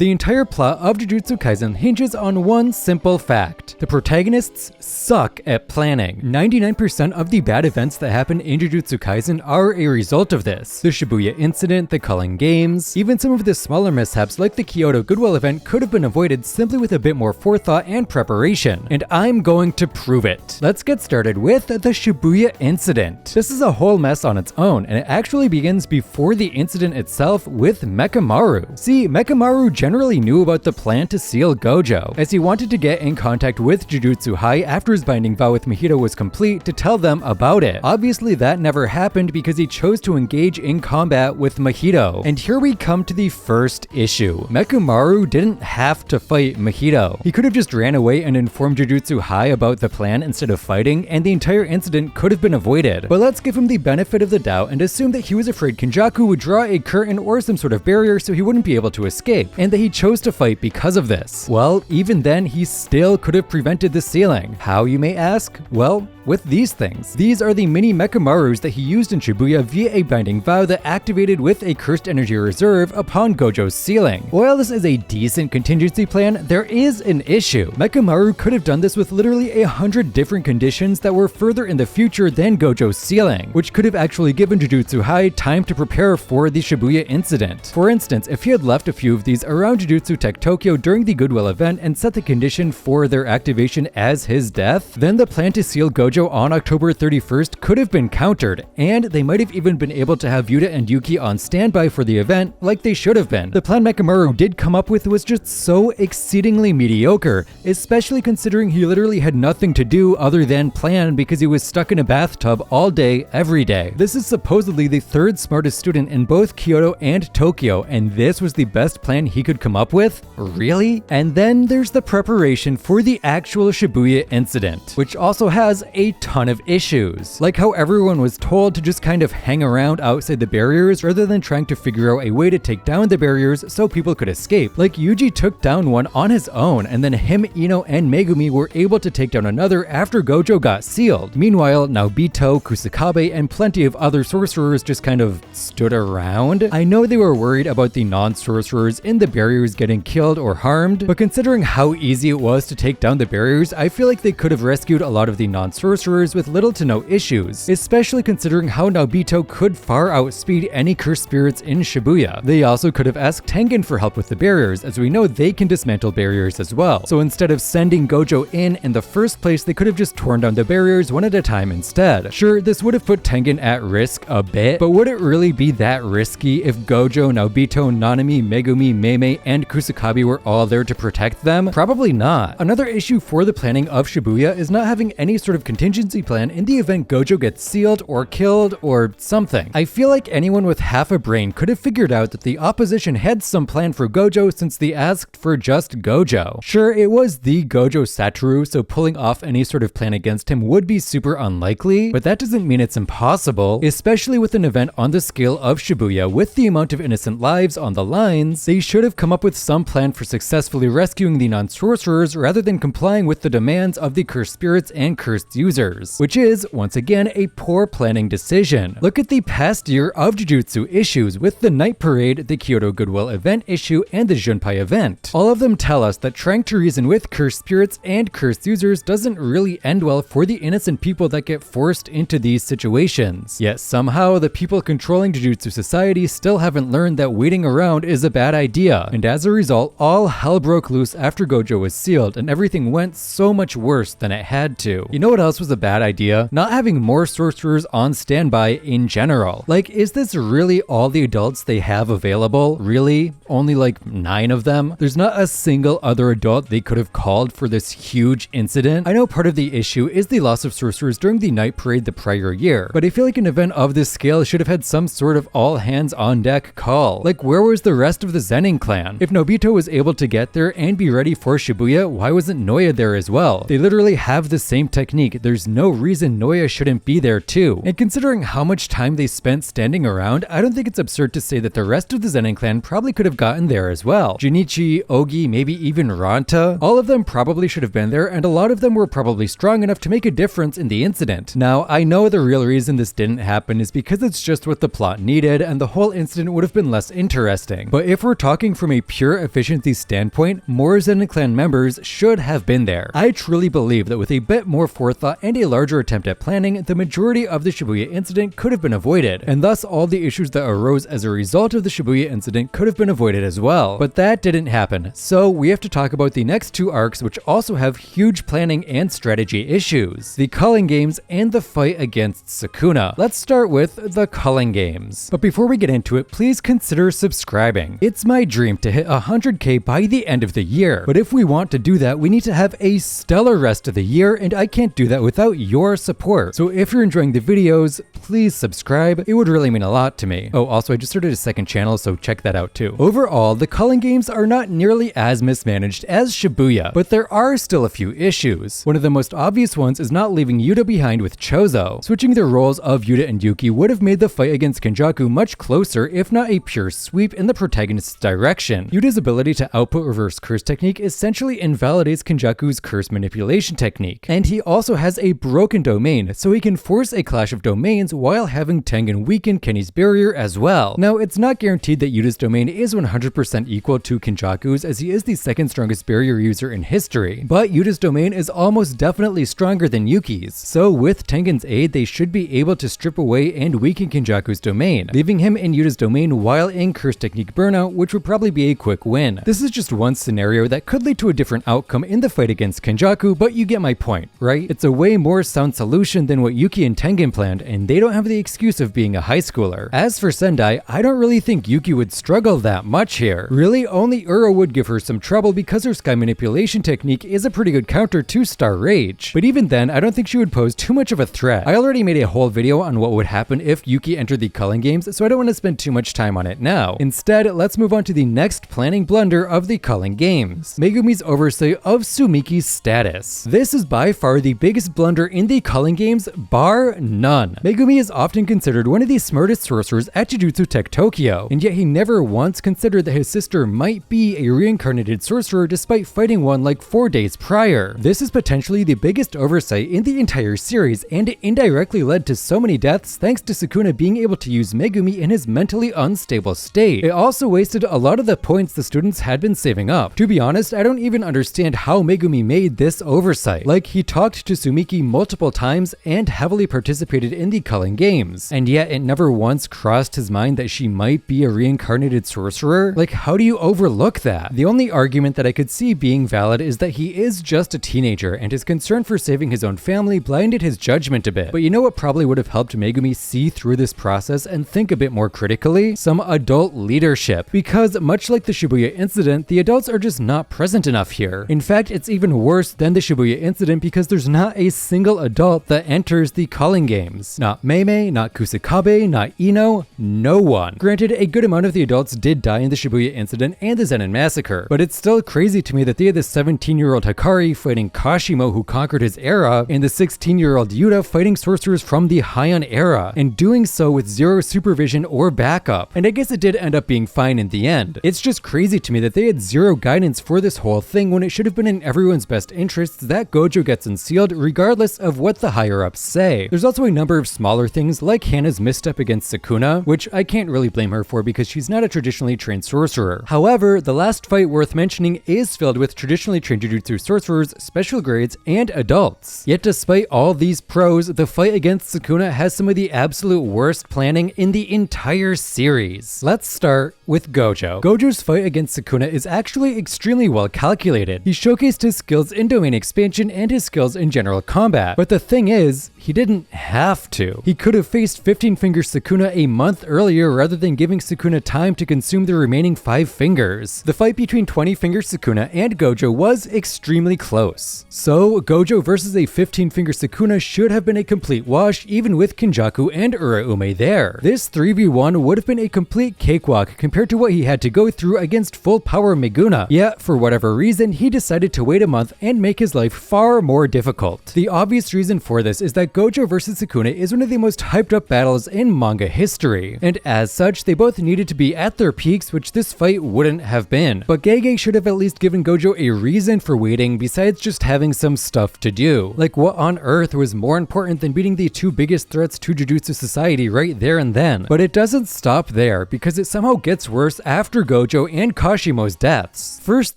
The entire plot of Jujutsu Kaisen hinges on one simple fact. The protagonists suck at planning. 99% of the bad events that happen in Jujutsu Kaisen are a result of this. The Shibuya incident, the Culling games, even some of the smaller mishaps like the Kyoto Goodwill event could have been avoided simply with a bit more forethought and preparation. And I'm going to prove it. Let's get started with the Shibuya incident. This is a whole mess on its own, and it actually begins before the incident itself with Mekamaru. See, Mekamaru generally knew about the plan to seal Gojo, as he wanted to get in contact with Jujutsu High after his binding vow with Mahito was complete to tell them about it. Obviously that never happened because he chose to engage in combat with Mahito. And here we come to the first issue. Mekamaru didn't have to fight Mahito. He could have just ran away and informed Jujutsu High about the plan instead of fighting, and the entire incident could have been avoided. But let's give him the benefit of the doubt and assume that he was afraid Kenjaku would draw a curtain or some sort of barrier so he wouldn't be able to escape, and that he chose to fight because of this. Well, even then, he still could have prevented the sealing. How, you may ask? Well, with these things. These are the mini Mechamarus that he used in Shibuya via a binding vow that activated with a cursed energy reserve upon Gojo's sealing. While this is a decent contingency plan, there is an issue. Mekamaru could have done this with literally 100 different conditions that were further in the future than Gojo's sealing, which could have actually given Jujutsu High time to prepare for the Shibuya incident. For instance, if he had left a few of these around Jujutsu Tech Tokyo during the Goodwill event and set the condition for their activation as his death, then the plan to seal Gojo on October 31st could have been countered, and they might have even been able to have Yuta and Yuki on standby for the event like they should have been. The plan Mekamaru did come up with was just so exceedingly mediocre, especially considering he literally had nothing to do other than plan because he was stuck in a bathtub all day, every day. This is supposedly the third smartest student in both Kyoto and Tokyo, and this was the best plan he could come up with? Really? And then there's the preparation for the actual Shibuya incident, which also has a ton of issues. Like how everyone was told to just kind of hang around outside the barriers rather than trying to figure out a way to take down the barriers so people could escape. Like Yuji took down one on his own, and then him, Ino, and Megumi were able to take down another after Gojo got sealed. Meanwhile, Naobito, Kusakabe, and plenty of other sorcerers just kind of stood around. I know they were worried about the non-sorcerers in the barriers getting killed or harmed, but considering how easy it was to take down the barriers, I feel like they could have rescued a lot of the non-sorcerers with little to no issues, especially considering how Naobito could far outspeed any cursed spirits in Shibuya. They also could have asked Tengen for help with the barriers, as we know they can dismantle barriers as well. So instead of sending Gojo in the first place, they could have just torn down the barriers one at a time instead. Sure, this would have put Tengen at risk a bit, but would it really be that risky if Gojo, Naobito, Nanami, Megumi, Meimei, and Kusakabe were all there to protect them? Probably not. Another issue for the planning of Shibuya is not having any sort of contingency plan in the event Gojo gets sealed or killed or something. I feel like anyone with half a brain could have figured out that the opposition had some plan for Gojo since they asked for just Gojo. Sure, it was the Gojo Satoru, so pulling off any sort of plan against him would be super unlikely, but that doesn't mean it's impossible, especially with an event on the scale of Shibuya with the amount of innocent lives on the lines. They should have come up with some plan for successfully rescuing the non-sorcerers rather than complying with the demands of the cursed spirits and cursed users, which is, once again, a poor planning decision. Look at the past year of Jujutsu issues with the Night Parade, the Kyoto Goodwill event issue, and the Junpei event. All of them tell us that trying to reason with cursed spirits and cursed users doesn't really end well for the innocent people that get forced into these situations. Yet somehow, the people controlling Jujutsu society still haven't learned that waiting around is a bad idea, and as a result, all hell broke loose after Gojo was sealed, and everything went so much worse than it had to. You know what else was a bad idea? Not having more sorcerers on standby in general. Like, is this really all the adults they have available? Really? Only like 9 of them? There's not a single other adult they could have called for this huge incident? I know part of the issue is the loss of sorcerers during the Night Parade the prior year, but I feel like an event of this scale should have had some sort of all hands on deck call. Like, where was the rest of the Zenin clan? If Naobito was able to get there and be ready for Shibuya, why wasn't Noya there as well? They literally have the same technique. They're there's no reason Noya shouldn't be there too. And considering how much time they spent standing around, I don't think it's absurd to say that the rest of the Zenin clan probably could have gotten there as well. Junichi, Ogi, maybe even Ranta, all of them probably should have been there, and a lot of them were probably strong enough to make a difference in the incident. Now, I know the real reason this didn't happen is because it's just what the plot needed, and the whole incident would have been less interesting. But if we're talking from a pure efficiency standpoint, more Zenin clan members should have been there. I truly believe that with a bit more forethought and a larger attempt at planning, the majority of the Shibuya incident could have been avoided, and thus all the issues that arose as a result of the Shibuya incident could have been avoided as well. But that didn't happen, so we have to talk about the next two arcs, which also have huge planning and strategy issues: the Culling games and the fight against Sukuna. Let's start with the Culling games. But before we get into it, please consider subscribing. It's my dream to hit 100k by the end of the year, but if we want to do that, we need to have a stellar rest of the year, and I can't do that without your support. So if you're enjoying the videos, please subscribe. It would really mean a lot to me. Oh, also I just started a second channel, so check that out too. Overall, the Culling games are not nearly as mismanaged as Shibuya, but there are still a few issues. One of the most obvious ones is not leaving Yuta behind with Chozo. Switching the roles of Yuta and Yuki would have made the fight against Kenjaku much closer, if not a pure sweep in the protagonist's direction. Yuta's ability to output reverse curse technique essentially invalidates Kenjaku's curse manipulation technique, and he also has a broken domain, so he can force a clash of domains while having Tengen weaken Kenny's barrier as well. Now, it's not guaranteed that Yuta's domain is 100% equal to Kenjaku's, as he is the second strongest barrier user in history, but Yuta's domain is almost definitely stronger than Yuki's, so with Tengen's aid, they should be able to strip away and weaken Kenjaku's domain, leaving him in Yuta's domain while in curse technique burnout, which would probably be a quick win. This is just one scenario that could lead to a different outcome in the fight against Kenjaku, but you get my point, right? It's a way more sound solution than what Yuki and Tengen planned, and they don't have the excuse of being a high schooler. As for Sendai, I don't really think Yuki would struggle that much here. Really, only Uro would give her some trouble because her sky manipulation technique is a pretty good counter to Star Rage. But even then, I don't think she would pose too much of a threat. I already made a whole video on what would happen if Yuki entered the Culling games, so I don't want to spend too much time on it now. Instead, let's move on to the next planning blunder of the Culling games: Megumi's oversight of Sumiki's status. This is by far the biggest blunder in the Culling games, bar none. Megumi is often considered one of the smartest sorcerers at Jujutsu Tech Tokyo, and yet he never once considered that his sister might be a reincarnated sorcerer despite fighting one like 4 days prior. This is potentially the biggest oversight in the entire series, and it indirectly led to so many deaths thanks to Sukuna being able to use Megumi in his mentally unstable state. It also wasted a lot of the points the students had been saving up. To be honest, I don't even understand how Megumi made this oversight. Like, he talked to Sumiki multiple times and heavily participated in the Culling games, and yet it never once crossed his mind that she might be a reincarnated sorcerer. Like, how do you overlook that? The only argument that I could see being valid is that he is just a teenager, and his concern for saving his own family blinded his judgment a bit. But you know what probably would have helped Megumi see through this process and think a bit more critically? Some adult leadership. Because much like the Shibuya incident, the adults are just not present enough here. In fact, it's even worse than the Shibuya incident because there's not a single adult that enters the Culling games. Not Meimei, not Kusakabe, not Ino, no one. Granted, a good amount of the adults did die in the Shibuya incident and the Zenin massacre, but it's still crazy to me that they had the 17-year-old Hikari fighting Kashimo, who conquered his era, and the 16-year-old Yuta fighting sorcerers from the Heian era, and doing so with zero supervision or backup. And I guess it did end up being fine in the end. It's just crazy to me that they had zero guidance for this whole thing when it should have been in everyone's best interests that Gojo gets unsealed regardless of what the higher-ups say. There's also a number of smaller things like Hana's misstep against Sukuna, which I can't really blame her for because she's not a traditionally trained sorcerer. However, the last fight worth mentioning is filled with traditionally trained Jujutsu sorcerers, special grades, and adults. Yet despite all these pros, the fight against Sukuna has some of the absolute worst planning in the entire series. Let's start with Gojo. Gojo's fight against Sukuna is actually extremely well calculated. He showcased his skills in domain expansion and his skills in general combat. But the thing is, he didn't have to. He could have faced 15-finger Sukuna a month earlier rather than giving Sukuna time to consume the remaining 5 fingers. The fight between 20-finger Sukuna and Gojo was extremely close. So Gojo versus a 15-finger Sukuna should have been a complete wash even with Kenjaku and Uraume there. This 3v1 would have been a complete cakewalk compared compared to what he had to go through against full power Megumi. Yet, for whatever reason, he decided to wait a month and make his life far more difficult. The obvious reason for this is that Gojo vs Sukuna is one of the most hyped up battles in manga history, and as such, they both needed to be at their peaks, which this fight wouldn't have been. But Gege should have at least given Gojo a reason for waiting besides just having some stuff to do. Like, what on earth was more important than beating the two biggest threats to Jujutsu society right there and then? But it doesn't stop there, because it somehow gets worse after Gojo and Kashimo's deaths. First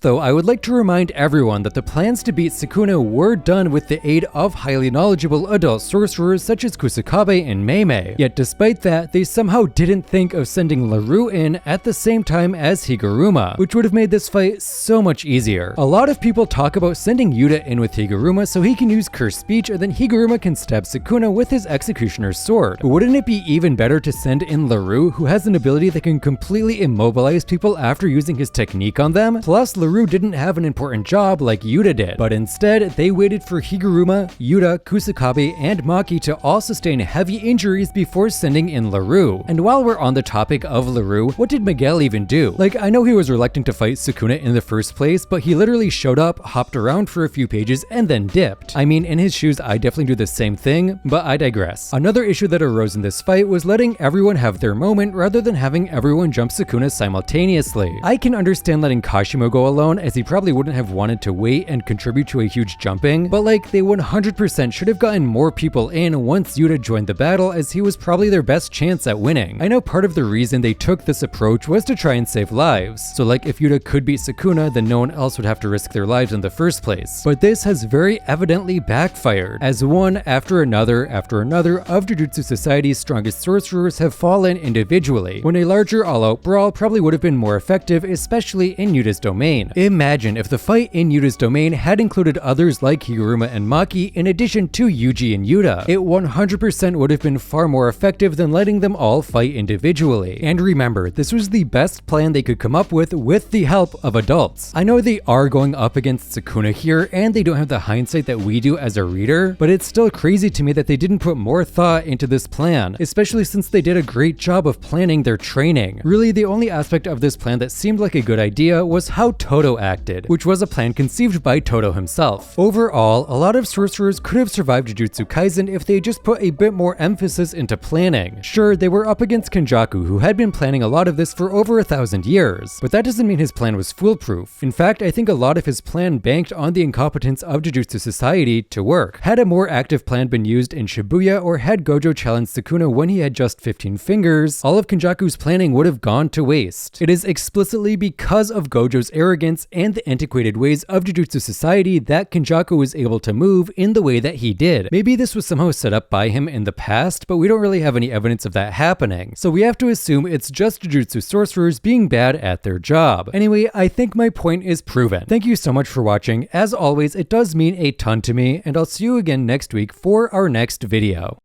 though, I would like to remind everyone that the plans to beat Sukuna were done with the aid of highly knowledgeable adult sorcerers such as Kusakabe and Meimei. Yet despite that, they somehow didn't think of sending LaRue in at the same time as Higuruma, which would have made this fight so much easier. A lot of people talk about sending Yuta in with Higuruma so he can use cursed speech, and then Higuruma can stab Sukuna with his executioner's sword. But wouldn't it be even better to send in LaRue, who has an ability that can completely immobilize people after using his technique on them? Plus, LaRue didn't have an important job like Yuta did, but instead, they waited for Higuruma, Yuta, Kusakabe, and Maki to all sustain heavy injuries before sending in LaRue. And while we're on the topic of LaRue, what did Miguel even do? Like, I know he was reluctant to fight Sukuna in the first place, but he literally showed up, hopped around for a few pages, and then dipped. I mean, in his shoes, I definitely do the same thing, but I digress. Another issue that arose in this fight was letting everyone have their moment rather than having everyone jump Sukuna simultaneously. I can understand letting Kashimo go alone, as he probably wouldn't have wanted to wait and contribute to a huge jumping, but like, they 100% should have gotten more people in once Yuta joined the battle, as he was probably their best chance at winning. I know part of the reason they took this approach was to try and save lives, so like, if Yuta could beat Sukuna, then no one else would have to risk their lives in the first place. But this has very evidently backfired, as one after another of Jujutsu Society's strongest sorcerers have fallen individually, when a larger all-out brawl probably would have been more effective, especially in Yuta's domain. Imagine if the fight in Yuta's domain had included others like Higuruma and Maki in addition to Yuji and Yuta. It 100% would have been far more effective than letting them all fight individually. And remember, this was the best plan they could come up with the help of adults. I know they are going up against Sukuna here, and they don't have the hindsight that we do as a reader, but it's still crazy to me that they didn't put more thought into this plan, especially since they did a great job of planning their training. Really, the only aspect of this plan that seemed like a good idea was how Todo acted, which was a plan conceived by Todo himself. Overall, a lot of sorcerers could have survived Jujutsu Kaisen if they just put a bit more emphasis into planning. Sure, they were up against Kenjaku, who had been planning a lot of this for over 1,000 years, but that doesn't mean his plan was foolproof. In fact, I think a lot of his plan banked on the incompetence of Jujutsu Society to work. Had a more active plan been used in Shibuya, or had Gojo challenged Sukuna when he had just 15 fingers, all of Kenjaku's planning would have gone to waste. It is explicitly because of Gojo's arrogance and the antiquated ways of Jujutsu Society that Kenjaku was able to move in the way that he did. Maybe this was somehow set up by him in the past, but we don't really have any evidence of that happening, so we have to assume it's just Jujutsu sorcerers being bad at their job. Anyway, I think my point is proven. Thank you so much for watching. As always, it does mean a ton to me, and I'll see you again next week for our next video.